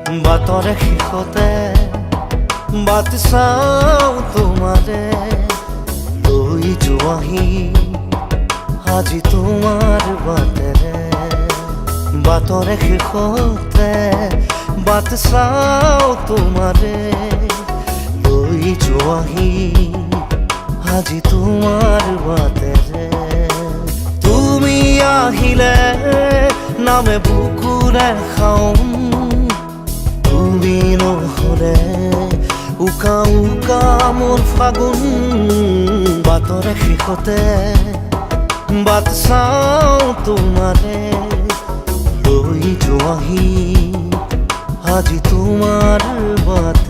বাটৰে শেষতে but চাওঁ তোমাৰে লৈ যোৱাহি আজি তোমাৰ বাটেৰে। বাটৰে শেষতে বাট চাওঁ তোমাৰে লৈ যোৱাহি আজি তোমাৰ বাটেৰে। তুমি আহিলে নামে বুকুৰে খাওঁ, তুমি নহ'লে উকা উকা মোৰ ফাগুন। বাটৰে শেষতে বাট চাওঁ তোমাৰে লৈ যোৱাহি আজি তোমাৰ বাট।